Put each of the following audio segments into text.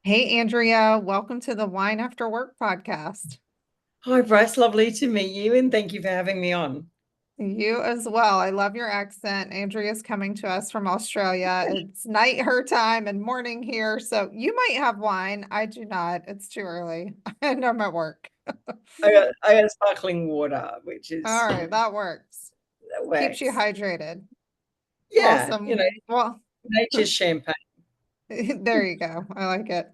Hey, Andrea, welcome to the Wine After Work podcast. Hi, Bryce. Lovely to meet you, and thank you for having me on. You as well. I love your accent. Andrea's coming to us from Australia. It's night her time and morning here. So you might have wine. I do not. It's too early. And I'm at work. I got sparkling water, which All is right, that works. that Keeps you works. hydrated. Yeah, Awesome. Well, nature's champagne. there you go. I like it.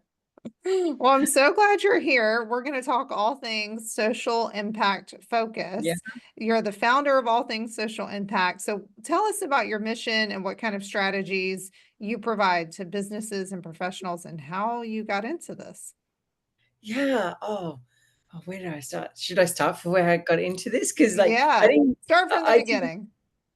Well, I'm so glad you're here. We're going to talk all things social impact Yeah, focus. You're the founder of All Things Social Impact. So tell us about your mission and what kind of strategies you provide to businesses and professionals and how you got into this. yeah. Where did I start? Should I start from where I got into this? Because I Yeah. didn't. Start from the I didn't beginning.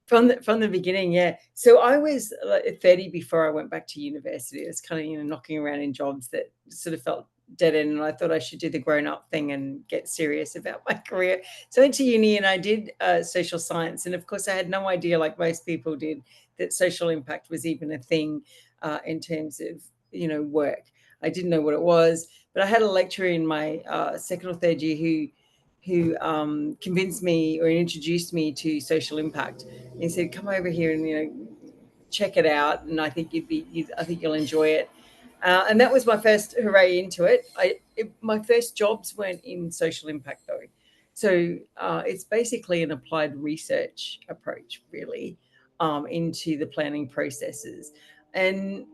from the beginning. Yeah. So I was 30 before I went back to university. I was kind of knocking around in jobs that sort of felt dead end, and I thought I should do the grown up thing and get serious about my career. So I went to uni and I did social science, and of course I had no idea, like most people did, that social impact was even a thing in terms of work. I didn't know what it was, but I had a lecturer in my second or third year who convinced me or introduced me to social impact. And he said, "Come over here and check it out, and I think you'll enjoy it." And that was my first hooray into it. My first jobs weren't in social impact though, so it's basically an applied research approach, really, into the planning processes. And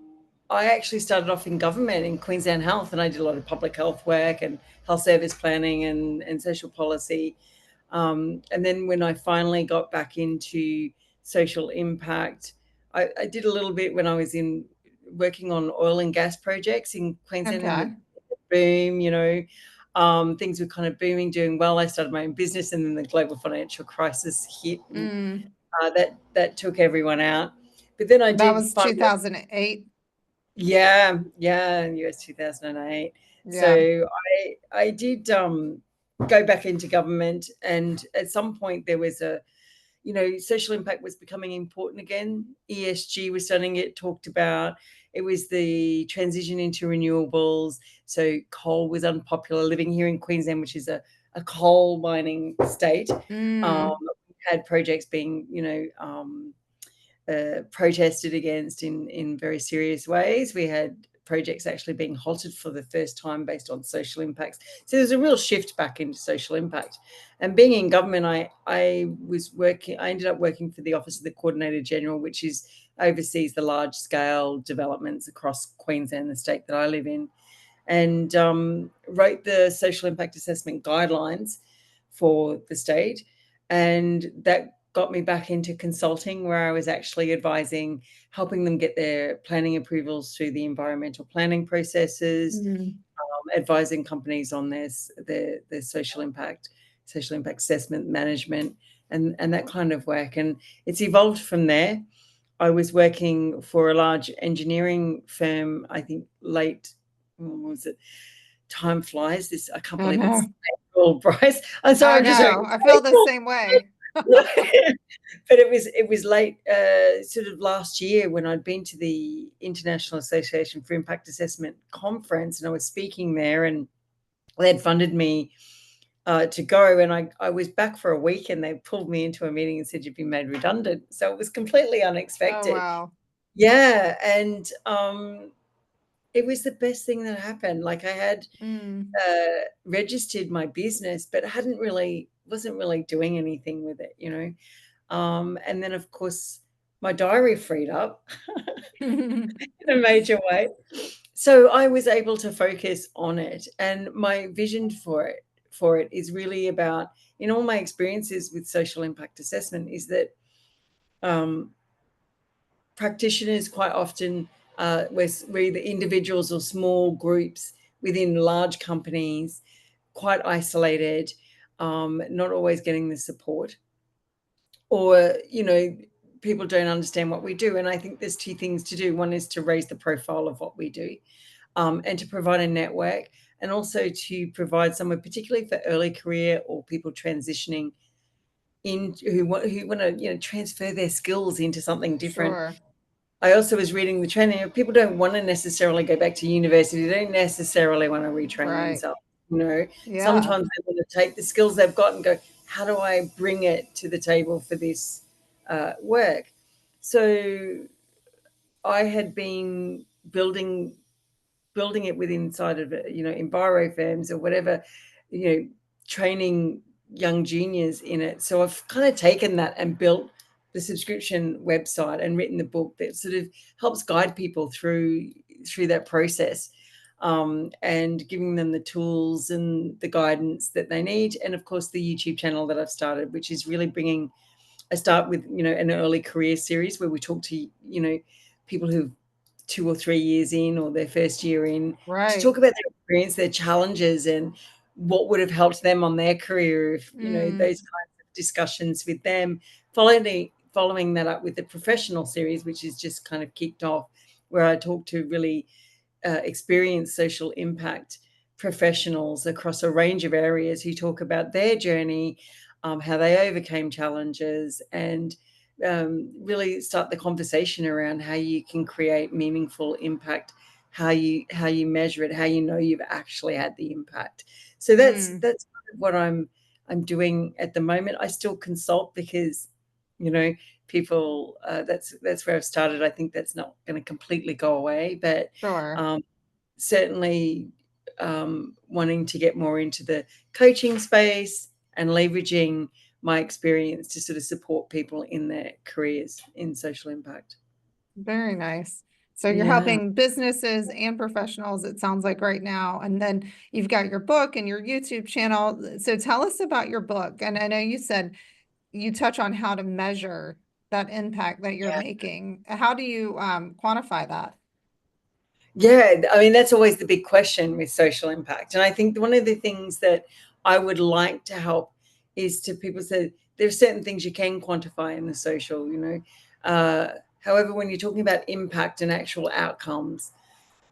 I actually started off in government in Queensland Health, and I did a lot of public health work and health service planning and social policy. And then when I finally got back into social impact, I did a little bit when I was in working on oil and gas projects in Queensland in the Okay. boom, things were kind of booming, doing well. I started my own business, and then the global financial crisis hit, and Mm, that took everyone out. But then I that did was find, 2008. yeah, US 2008. So Yeah. I did go back into government, and at some point there was social impact was becoming important again. ESG was starting to get talked about. It was the transition into renewables. So coal was unpopular. Living here in Queensland, which is a coal mining state, Mm, had projects being, protested against in very serious ways. We had projects actually being halted for the first time based on social impacts. So there's a real shift back into social impact. And being in government, I ended up working for the Office of the Coordinator General, which is oversees the large scale developments across Queensland, the state that I live in, and wrote the social impact assessment guidelines for the state. And that got me back into consulting, where I was actually advising, helping them get their planning approvals through the environmental planning processes, mm, advising companies on their social impact assessment management, and that kind of work. And it's evolved from there. I was working for a large engineering firm, I think late, what was it? Time flies. I can't I believe it's know. April, Bryce. I'm sorry, I I'm just like, know. I feel the April. same way. But it was late, sort of last year, when I'd been to the International Association for Impact Assessment conference, and I was speaking there, and they had funded me to go, and I was back for a week, and they pulled me into a meeting and said you've been made redundant. So it was completely Oh, unexpected. wow. Yeah, and it was the best thing that happened. Like, I had Mm. registered my business, but hadn't really wasn't really doing anything with it. And then, of course, my diary freed up in a major way. So I was able to focus on it. And my vision for it is really about, in all my experiences with social impact assessment, is that um, practitioners quite often, we're either individuals or small groups within large companies, quite isolated, not always getting the support, or people don't understand what we do. And I think there's two things to do. One is to raise the profile of what we do, and to provide a network, and also to provide somewhere, particularly for early career or people transitioning in, who want to transfer their skills into something different. Sure. I also was reading the training. People don't want to necessarily go back to university. They don't necessarily want to retrain Right. themselves. You know, Yeah. sometimes they want to take the skills they've got and go, how do I bring it to the table for this work? So I had been building it with inside of it, enviro firms or whatever, training young juniors in it. So I've kind of taken that and built the subscription website and written the book that sort of helps guide people through that process, and giving them the tools and the guidance that they need. And of course, the YouTube channel that I've started, which is really bringing. I start with an early career series where we talk to people who've 2 or 3 years in, or their first year in, to Right. talk about their experience, their challenges, and what would have helped them on their career, if Mm. those kinds of discussions with them. Following that up with the professional series, which is just kind of kicked off, where I talk to really experienced social impact professionals across a range of areas who talk about their journey, how they overcame challenges, and really start the conversation around how you can create meaningful impact, how you measure it, how you know you've actually had the impact. So Mm. that's kind of what I'm doing at the moment. I still consult because you know people, that's where I've started. I think that's not going to completely go away, but Sure. um, certainly wanting to get more into the coaching space and leveraging my experience to sort of support people in their careers in social impact. Very nice. So you're Yeah. helping businesses and professionals, it sounds like right now. And then you've got your book and your YouTube channel. So tell us about your book. And I know you said you touch on how to measure that impact that you're making. How do you quantify that? Yeah, I mean, that's always the big question with social impact. And I think one of the things that I would like to help is to people say there's certain things you can quantify in the social. However, when you're talking about impact and actual outcomes,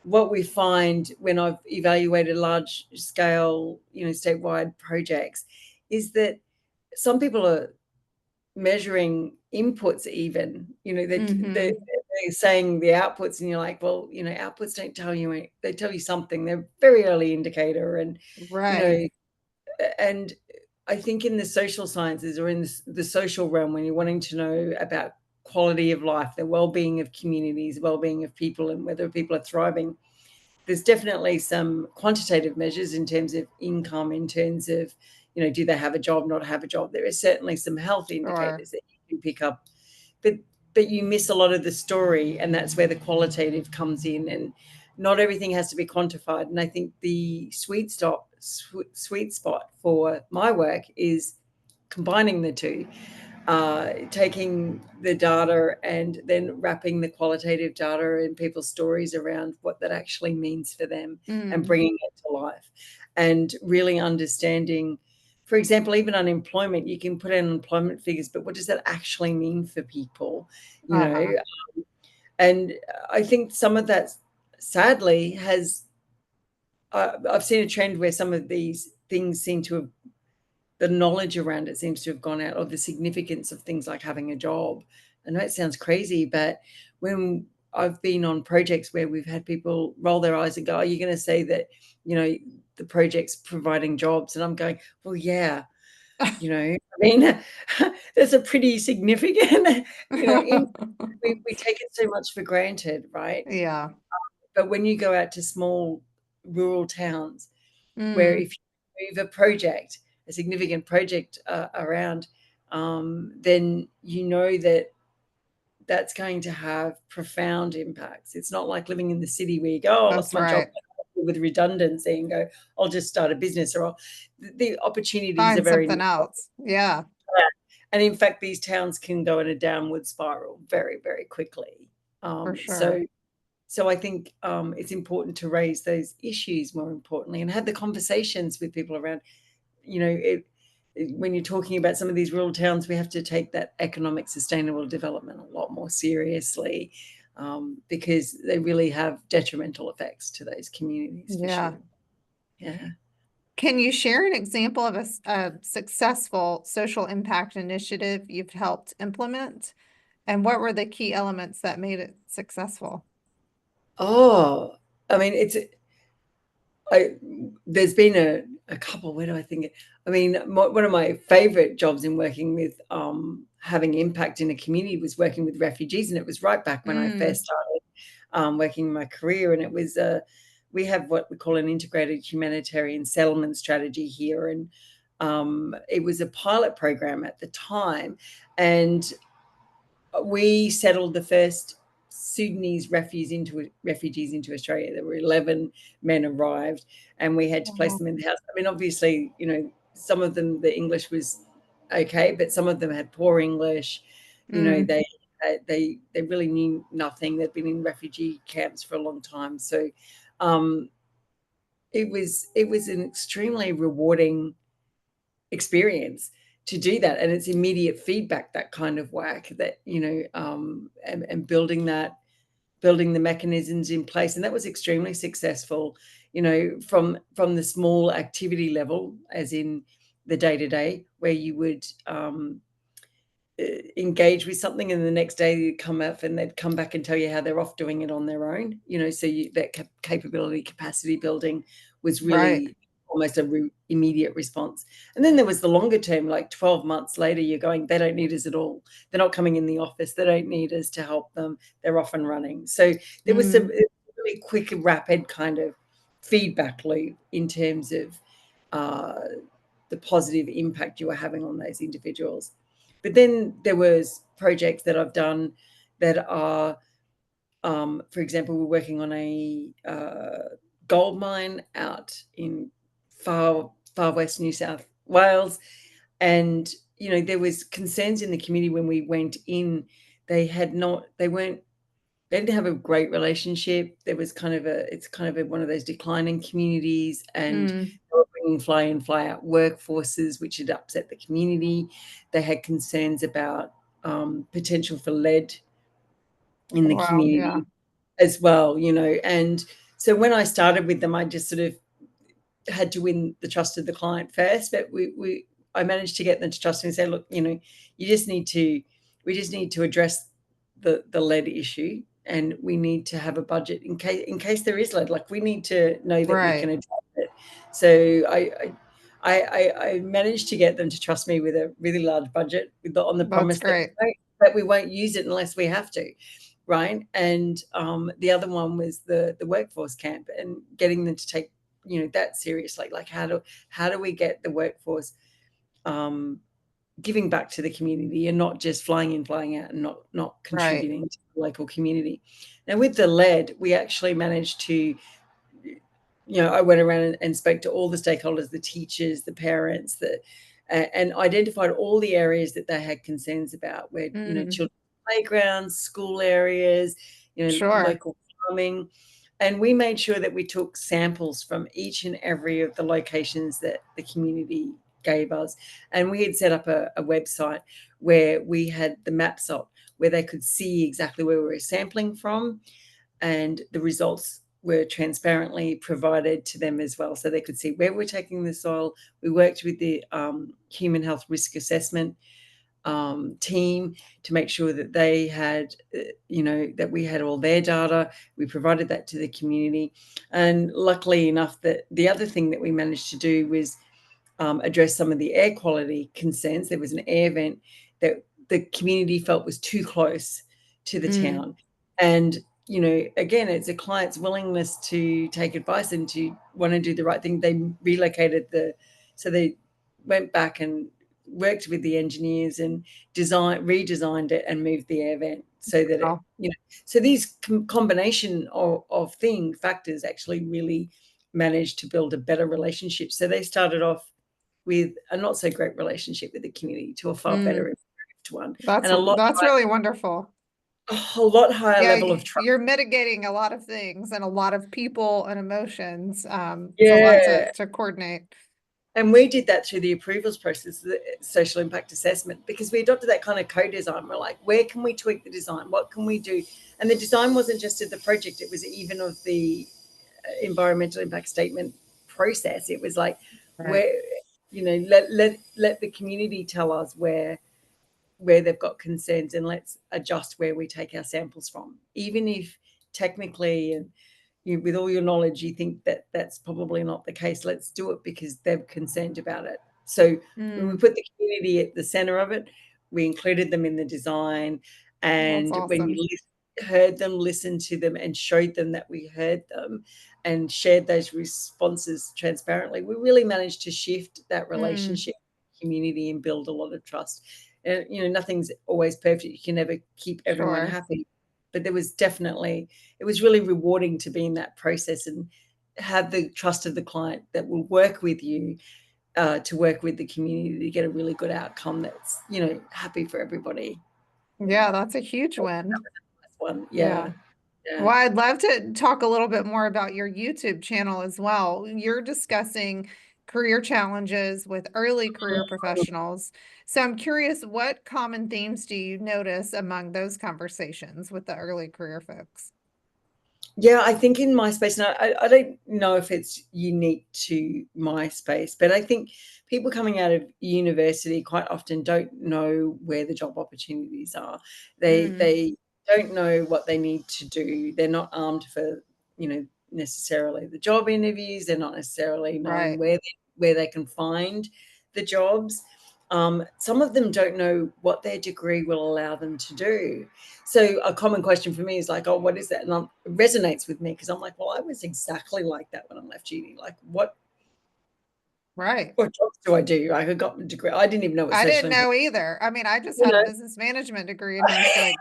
what we find when I've evaluated large scale, statewide projects, is that some people are measuring inputs even, they're Mm-hmm. saying the outputs, and you're like, well, outputs don't tell you they tell you something. They're a very early indicator. And you Right. know and I think in the social sciences, or in the social realm, when you're wanting to know about quality of life, the well-being of communities, well-being of people, and whether people are thriving, there's definitely some quantitative measures in terms of income, in terms of, do they have a job, not have a job. There are certainly some health Sure. indicators that you can pick up, but you miss a lot of the story, and that's where the qualitative comes in. And not everything has to be quantified. And I think the sweet spot for my work is combining the two, taking the data and then wrapping the qualitative data and people's stories around what that actually means for them, and Mm. bringing it to life, and really understanding, for example, even unemployment. You can put in unemployment figures, but what does that actually mean for people? You know, Uh-huh. and I think some of that, sadly, has I've seen a trend where some of these things seem to have, the knowledge around it seems to have gone out, of the significance of things like having a job. I know it sounds crazy, but when I've been on projects where we've had people roll their eyes and go, "Are you going to say that, you know, the project's providing jobs?" And I'm going, "Well, yeah, I mean, that's a pretty significant, we take it so much for granted, right? Yeah. But when you go out to small rural towns, where Mm. if you move a significant project around, then you know that that's going to have profound impacts. It's not like living in the city where you go, "Oh, I lost That's my job," right. with redundancy, and go, "I'll just start a business," or the opportunities are Find very something narrow. else. Yeah, And in fact, these towns can go in a downward spiral very, very quickly. for Um, sure. so so I think it's important to raise those issues more importantly, and have the conversations with people around, when you're talking about some of these rural towns, we have to take that economic sustainable development a lot more seriously, because they really have detrimental effects to those communities, for Yeah. sure. Yeah. Can you share an example of a, a successful social impact initiative you've helped implement? And what were the key elements that made it successful? Oh, I mean, there's been a couple. Where do I think? I mean, one of my favorite jobs in working with having impact in a community was working with refugees, and it was right back when I Mm, first started working in my career, and it was we have what we call an integrated humanitarian settlement strategy here, and it was a pilot program at the time, and we settled the first Sudanese refugees into Australia. There were 11 men arrived, and we had to place wow. them in the house. I mean, obviously, some of them the English was okay, but some of them had poor English. Mm, They really knew nothing. They'd been in refugee camps for a long time, so um, it was an extremely rewarding experience to do that, and it's immediate feedback, that kind of work, that and building the mechanisms in place, and that was extremely successful, from the small activity level, as in the day to day, where you would engage with something, and the next day you'd come up and they'd come back and tell you how they're off doing it on their own, so that capability, capacity building was right. really almost a immediate response. And then there was the longer term, like 12 months later, you're going, they don't need us at all, they're not coming in the office, they don't need us to help them, they're off and running. So there was some Mm, really quick, rapid kind of feedback loop in terms of uh, the positive impact you were having on those individuals. But then there was projects that I've done that are, for example, we're working on a gold mine out in far west New South Wales, and there was concerns in the community when we went in. They didn't have a great relationship. There was it's kind of one of those declining communities, and mm, they were bringing fly in, fly out workforces, which had upset the community. They had concerns about potential for lead in the wow. Yeah. community as well, and so when I started with them, I just sort of had to win the trust of the client first, but I managed to get them to trust me and say, look, you just need to we just need to address the lead issue, and we need to have a budget in case there is lead. Like, we need to know that we can Right. address it. So I managed to get them to trust me with a really large budget, on the That's promise that great. we won't use it unless we have to, right? And the other one was the workforce camp, and getting them to take that seriously. Like, how do we get the workforce um, giving back to the community, and not just flying in, flying out, and not Right. contributing to the local community. Now, with the lead, we actually managed to, I went around and spoke to all the stakeholders, the teachers, the parents, and identified all the areas that they had concerns about, where Mm, children's playgrounds, school areas, sure. local farming. And we made sure that we took samples from each and every of the locations that the community gave us. And we had set up a website where we had the maps up, where they could see exactly where we were sampling from, and the results were transparently provided to them as well, so they could see where we're taking the soil. We worked with the human health risk assessment team to make sure that they had, that we had all their data. We provided that to the community. And luckily enough, that the other thing that we managed to do was address some of the air quality concerns. There was an air vent that the community felt was too close to the Mm, town. And, again, it's a client's willingness to take advice and to want to do the right thing. They relocated so they went back and worked with the engineers and redesigned it and moved the air vent so that wow. so these combination of factors actually really managed to build a better relationship. So they started off with a not so great relationship with the community to a far better, Mm, improved one, that's and that's really wonderful. a lot higher Yeah, level of trust. you're mitigating a lot of things and a lot of people and emotions. It's a lot Yeah. to coordinate. And we did that through the approvals process, the social impact assessment, because we adopted that kind of co-design. We're like, where can we tweak the design? What can we do? And the design wasn't just of the project, it was even of the environmental impact statement process. It was like, Right. where, let the community tell us where where they've got concerns, and let's adjust where we take our samples from, even if technically and with all your knowledge you think that that's probably not the case. Let's do it because they're concerned about it. So when we Mm, put the community at the center of it, we included them in the design, that's and when awesome. we heard them, listened to them, and showed them that we heard them, and shared those responses transparently, we really managed to shift that Mm, relationship community and build a lot of trust. And nothing's always perfect. You can never keep everyone sure. happy, but there was definitely, it was really rewarding to be in that process and have the trust of the client that will work with you, to work with the community to get a really good outcome that's happy for everybody. Yeah, Yeah, that's a huge that win. was a nice one. Yeah. Yeah, Well, yeah. I'd love to talk a little bit more about your YouTube channel as well. You're discussing career challenges with early career professionals. So I'm curious, what common themes do you notice among those conversations with the early career folks? Yeah, I think in my space, and I don't know if it's unique to my space, but I think people coming out of university quite often don't know where the job opportunities are. They Mm, they don't know what they need to do. They're not armed for, necessarily the job interviews. They're not necessarily knowing right. where they can find the jobs. Some of them don't know what their degree will allow them to do. So a common question for me is like, oh, what is that? And it resonates with me because I'm like, well, I was exactly like that when I left uni. Like, Right. what jobs do I do? Like, I got a degree. I didn't even know what I social didn't impact, know either. I mean, I just you had a know? business management degree and I was like,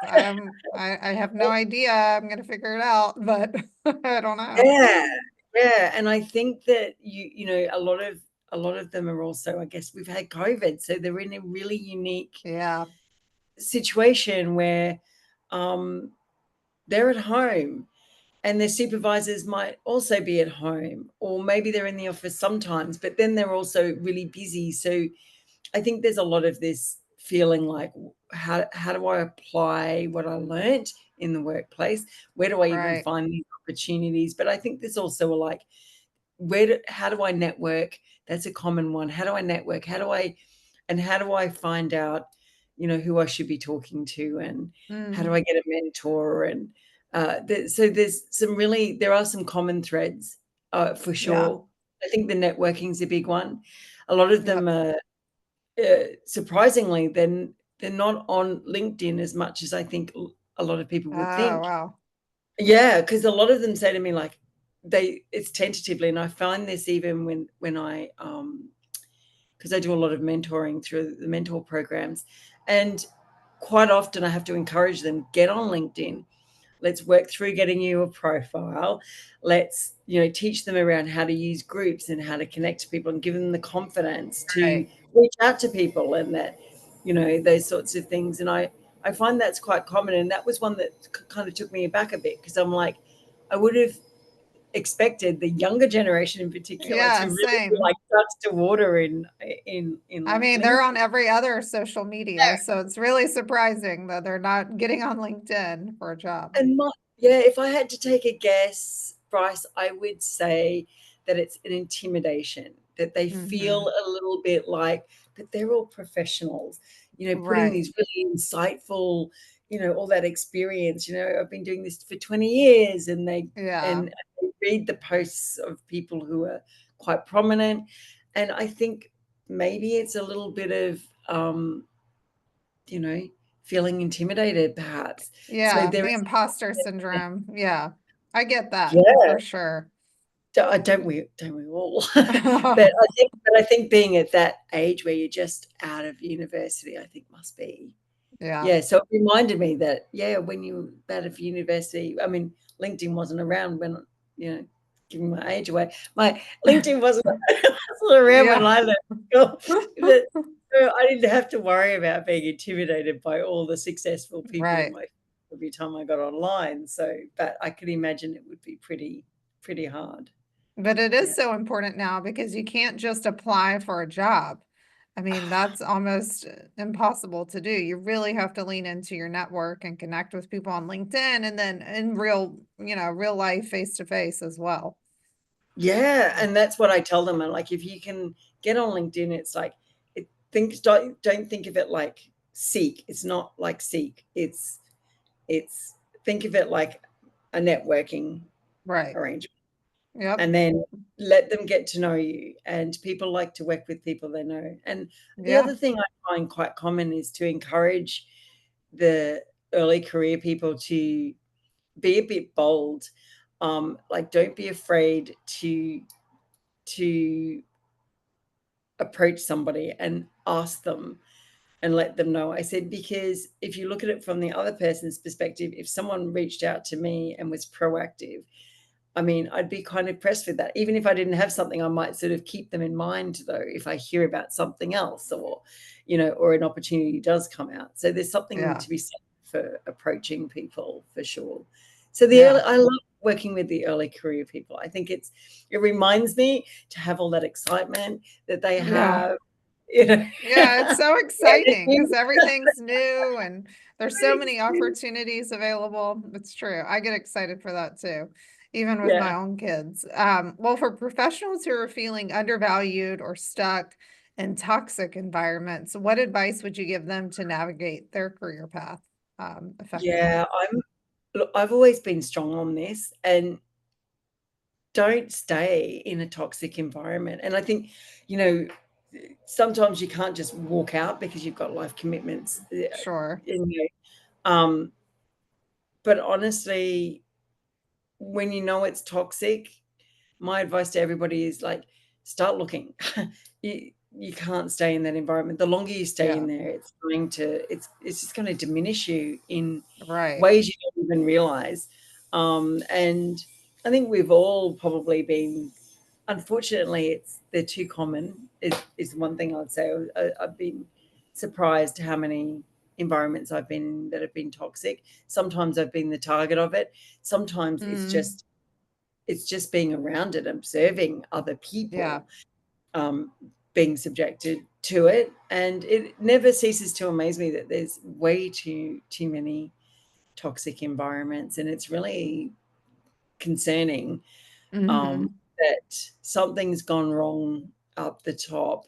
I have no idea. I'm gonna figure it out, but I don't know. Yeah, yeah. And I think that a lot of them are also, I guess, we've had COVID, so they're in a really unique Yeah, situation where um, they're at home, and their supervisors might also be at home, or maybe they're in the office sometimes, but then they're also really busy. So I think there's a lot of this feeling like, how do I apply what I learned in the workplace? Where do I even right. find these opportunities? But I think there's also a like, how do I network? That's a common one. How do I network? How do I find out, who I should be talking to, and how do Mm, I get a mentor? And so there are some common threads, for yeah. sure. I think the networking's a big one. A lot of them Yep. are, surprisingly, then they're not on LinkedIn as much as I think a lot of people would Oh, think. wow. Yeah, because a lot of them say to me like, it's tentatively, and I find this even when I because I do a lot of mentoring through the mentor programs, and quite often I have to encourage them, get on LinkedIn. Let's work through getting you a profile. Let's, teach them around how to use groups and how to connect to people, and give them the confidence to Right. reach out to people, and that, those sorts of things. And I find that's quite common. And that was one that kind of took me aback a bit, because I'm like, I would have expected the younger generation in particular to Yeah, really be like same. ducks to water in I mean, they're on LinkedIn. every other social media, so it's really surprising that they're not getting on LinkedIn for a job. And yeah, if I had to take a guess, Bryce, I would say that it's an intimidation, that they feel Hmm. a little bit like, but they're all professionals, putting Right. these really insightful, all that experience. I've been doing this for 20 years, and Yeah. and they read the posts of people who are quite prominent. And I think maybe it's a little bit of, you know, feeling intimidated, perhaps. So Yeah, there the is imposter syndrome. Yeah, I get that yeah, for sure. don't we all? But I think being at that age where you're just out of university, I think must be, Yeah. yeah. So it reminded me that, yeah, when you were out of university, I mean, LinkedIn wasn't around when, you know, giving my age away. My LinkedIn wasn't around when Yeah. I left school. That so I didn't have to worry about being intimidated by all the successful people in Right. my every time I got online. So, but I could imagine it would be pretty hard. But it Yeah. is so important now because you can't just apply for a job. I mean, that's almost impossible to do. You really have to lean into your network and connect with people on LinkedIn and then in real, real life face to face as well. Yeah, and that's what I tell them. And like, if you can get on LinkedIn, it's like, don't think of it like seek. It's not like seek. It's think of it like a networking Right. arrangement, Yep. and then let them get to know you. And people like to work with people they know. And the Yeah. other thing I find quite common is to encourage the early career people to be a bit bold. Like, don't be afraid to approach somebody and ask them and let them know. I said, because if you look at it from the other person's perspective, if someone reached out to me and was proactive, I mean, I'd be kind of impressed with that. Even if I didn't have something, I might sort of keep them in mind, though, if I hear about something else, or, or an opportunity does come out. So there's something Yeah. to be said for approaching people, for sure. So Yeah. I love working with the early career people. I think it reminds me to have all that excitement that they Yeah. have, Yeah, it's so Yeah, exciting because everything's new and there's so many opportunities available. It's true. I get excited for that too, even with yeah. my own kids. Well, for professionals who are feeling undervalued or stuck in toxic environments, what advice would you give them to navigate their career path effectively? Yeah, look, I've always been strong on this, and don't stay in a toxic environment. And I think, you know, sometimes you can't just walk out because you've got life commitments. Sure. Um, but honestly, when you know it's toxic, my advice to everybody is, like, start looking. You can't stay in that environment. The longer you stay in Yeah. there, it's just going to diminish you in Right. ways you don't even realize. And I think we've all probably been, unfortunately, they're too common, is one thing I'd say. I've been surprised how many environments I've been in that have been toxic. Sometimes I've been the target of it. Sometimes Mm, it's just being around it, observing other yeah. people um, being subjected to it. And it never ceases to amaze me that there's way too many toxic environments, and it's really concerning, Hmm. that something's gone wrong up the top,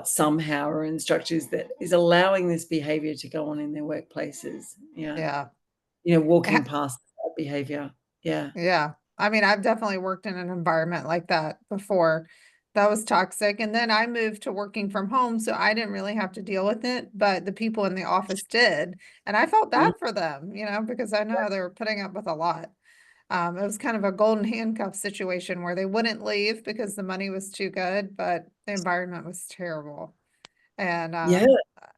somehow, or in structures, that is allowing this behavior to go on in their workplaces. Yeah. Yeah. Walking past that behavior. Yeah. Yeah. I mean, I've definitely worked in an environment like that before. That was toxic. And then I moved to working from home, so I didn't really have to deal with it, but the people in the office did. And I felt Mm. bad for them, because I know they were putting up with a lot. It was kind of a golden handcuff situation where they wouldn't leave because the money was too good, but the environment was terrible. And Yeah.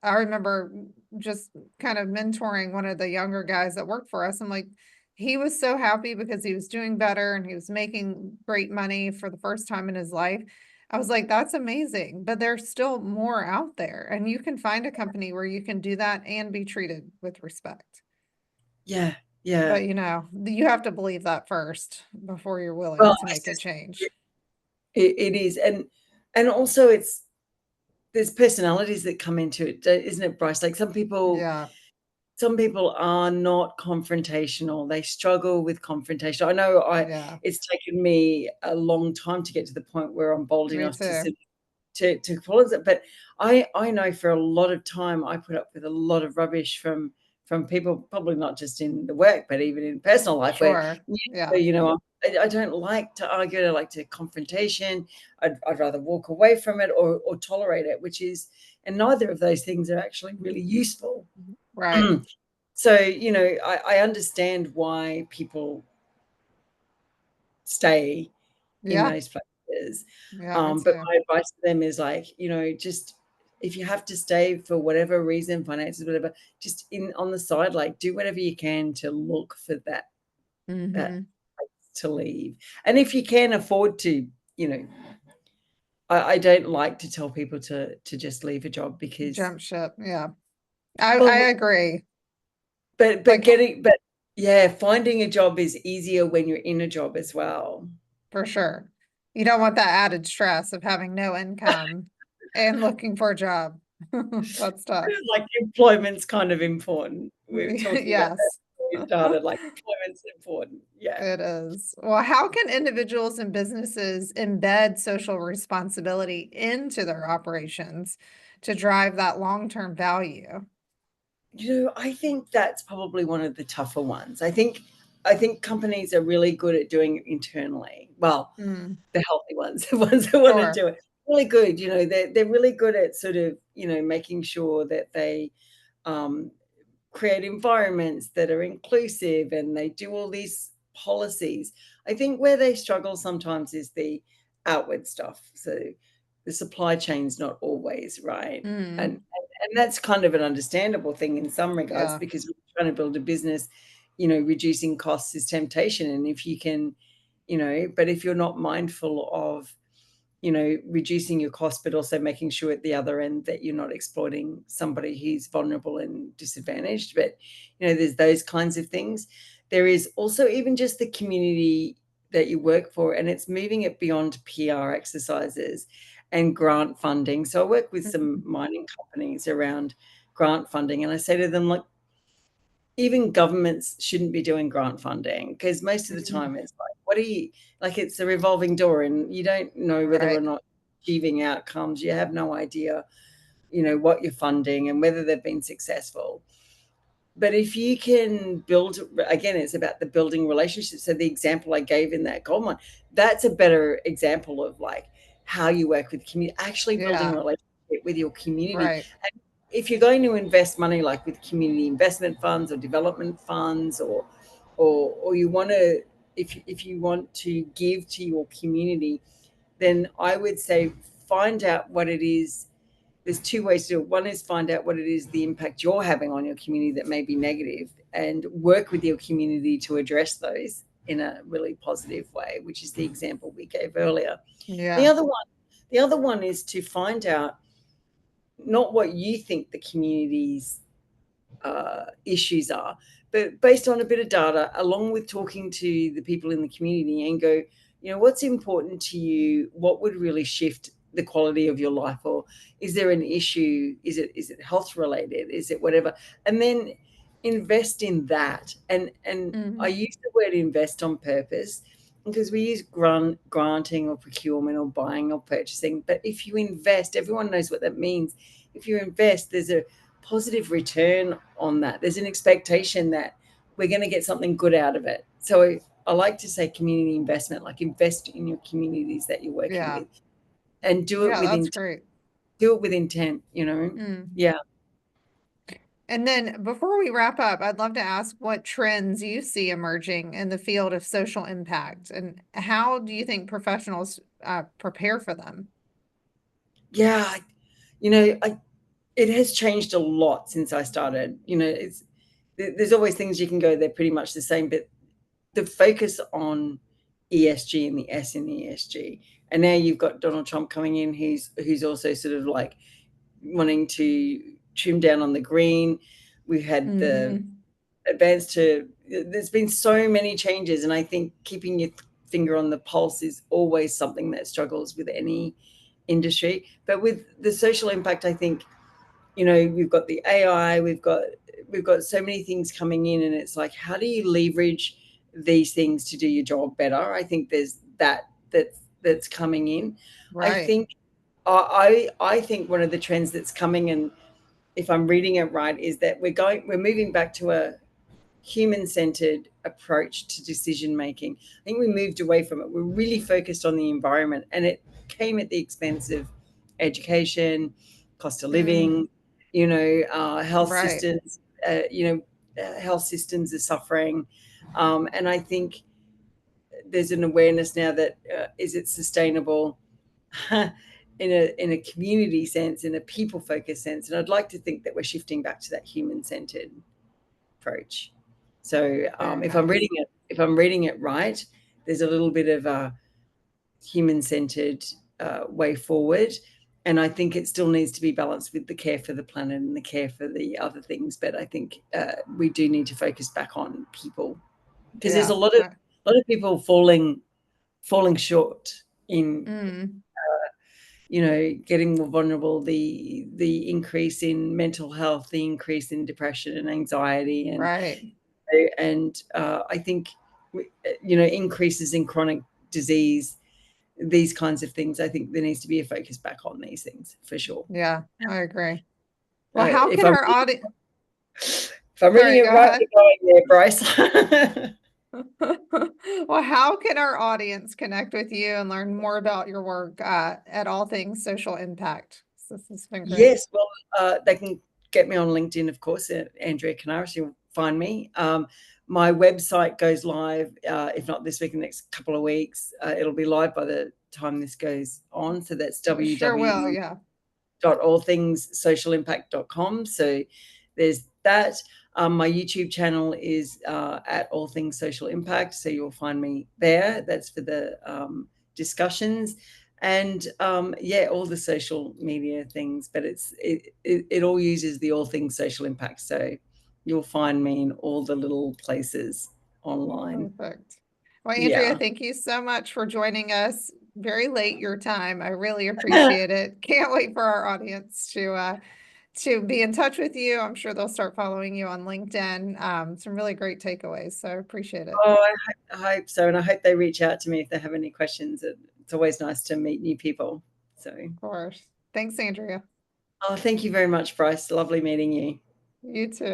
I remember just kind of mentoring one of the younger guys that worked for us. I'm like, he was so happy because he was doing better and he was making great money for the first time in his life. I was like, that's amazing, but there's still more out there. And you can find a company where you can do that and be treated with respect. Yeah. Yeah. But you have to believe that first before you're willing Well, to it's make a just, change. it is. And also, there's personalities that come into it, isn't it, Bryce? Like, Yeah, some people are not confrontational. They struggle with confrontation. I know yeah, it's taken me a long time to get to the point where I'm bold me enough to too. call it. But I know for a lot of time I put up with a lot of rubbish from people, probably not just in the work, but even in personal life, where, Sure. Yeah, I don't like to argue. I like to confrontation. I'd rather walk away from it, or tolerate it, and neither of those things are actually really useful. right. So, I understand why people stay in Yeah, those places. yeah, me But too. my advice to them is, like, just, if you have to stay for whatever reason, finances, whatever, just on the side, like, do whatever you can to look for that Hmm. place to leave. And if you can afford to, you know, I don't like to tell people to just leave a job, because, Jump ship. Yeah. I well, agree. but Like yeah, finding a job is easier when you're in a job as well. for sure. You don't want that added stress of having no income and looking for a job. That's tough. Like, employment's kind of important. We're talking about that Yes. we started, like employment's important. Yeah. It is. Well, how can individuals and businesses embed social responsibility into their operations to drive that long-term value? I think that's probably one of the tougher ones. I think companies are really good at doing it internally. Well, Mm, the healthy ones, the ones that want to sure. do it. Really good, they're really good at sort of, making sure that they um, create environments that are inclusive and they do all these policies. I think where they struggle sometimes is the outward stuff. So the supply chain's not always right. And Mm, and that's kind of an understandable thing in some regards, yeah. because we're trying to build a business, reducing costs is temptation. And if you can, but if you're not mindful of reducing your cost, but also making sure at the other end that you're not exploiting somebody who's vulnerable and disadvantaged. But, there's those kinds of things. There is also even just the community that you work for, and it's moving it beyond PR exercises and grant funding. So I work with some Mhm. mining companies around grant funding, and I say to them, like, even governments shouldn't be doing grant funding, because most of the Mhm. time it's like, what are you, like, it's a revolving door and you don't know whether or Right. not achieving outcomes. You have no idea, what you're funding and whether they've been successful. But if you can build, again, it's about the building relationships. So the example I gave in that gold mine, that's a better example of like how you work with community, actually building a Yeah. relationship with your community. Right. And if you're going to invest money, like with community investment funds or development funds, or you want to, if you want to give to your community, then I would say find out what it is. There's two ways to do it. One is find out what it is, the impact you're having on your community that may be negative, and work with your community to address those in a really positive way, which is the example we gave earlier. The Yeah. other one, the other one is to find out not what you think the community's issues are, but based on a bit of data, along with talking to the people in the community, and go, what's important to you? What would really shift the quality of your life? Or is there an issue? Is it health related? Is it whatever? And then invest in that. And I Mm, use the word invest on purpose, because we use granting or procurement or buying or purchasing. But if you invest, everyone knows what that means. If you invest, there's a positive return on that. There's an expectation that we're going to get something good out of it. So I like to say community investment, like invest in your communities that you're working yeah. with, and do it Yeah, with that's intent. great. Do it with intent. Mm. Yeah. And then before we wrap up, I'd love to ask what trends you see emerging in the field of social impact, and how do you think professionals prepare for them? Yeah. You know, I, it has changed a lot since I started. There's always things you can go, they're pretty much the same, but the focus on ESG and the S in ESG. And now you've got Donald Trump coming in, who's also sort of like wanting to trim down on the green. We've had the Hmm. advance to, there's been so many changes. And I think keeping your finger on the pulse is always something that struggles with any industry. But with the social impact, I think, we've got the AI, we've got so many things coming in, and it's like, how do you leverage these things to do your job better? I think there's that's coming in. I Right. think I think one of the trends that's coming, and if I'm reading it right, is that we're moving back to a human-centered approach to decision making. I think we moved away from it. We're really focused on the environment, and it came at the expense of education, cost of Mm, living, health right. systems. Health systems are suffering, and I think there's an awareness now that is it sustainable in a community sense, in a people focused sense, and I'd like to think that we're shifting back to that human centered approach. So Very nice. if I'm reading it right, there's a little bit of a human centered way forward, and I think it still needs to be balanced with the care for the planet and the care for the other things. But I think we do need to focus back on people, because there's Yeah. a lot of people falling short in Mm, getting more vulnerable, the increase in mental health, the increase in depression and anxiety, and right. And I think, increases in chronic disease, these kinds of things, I think there needs to be a focus back on these things for sure. Yeah, I agree. Well, how If can I'm our audience, if I'm reading sorry, it go right, ahead. you're going there, Bryce. Well, how can our audience connect with you and learn more about your work at All Things Social Impact? This has been great. Yes, well, they can get me on LinkedIn, of course, at Andrea Kanaris. You'll find me. My website goes live, if not this week, in the next couple of weeks. It'll be live by the time this goes on. So that's It sure will, yeah. www.allthingssocialimpact.com. So there's that. My YouTube channel is at All Things Social Impact. So you'll find me there. That's for the discussions. And all the social media things, but it all uses the All Things Social Impact. So you'll find me in all the little places online. Perfect. Well, Andrea, Yeah. thank you so much for joining us very late your time. I really appreciate it. Can't wait for our audience to be in touch with you. I'm sure they'll start following you on LinkedIn. Some really great takeaways. So I appreciate it. Oh, I hope so. And I hope they reach out to me if they have any questions. It's always nice to meet new people. So, Of course. Thanks, Andrea. oh, thank you very much, Bryce. Lovely meeting you. You too.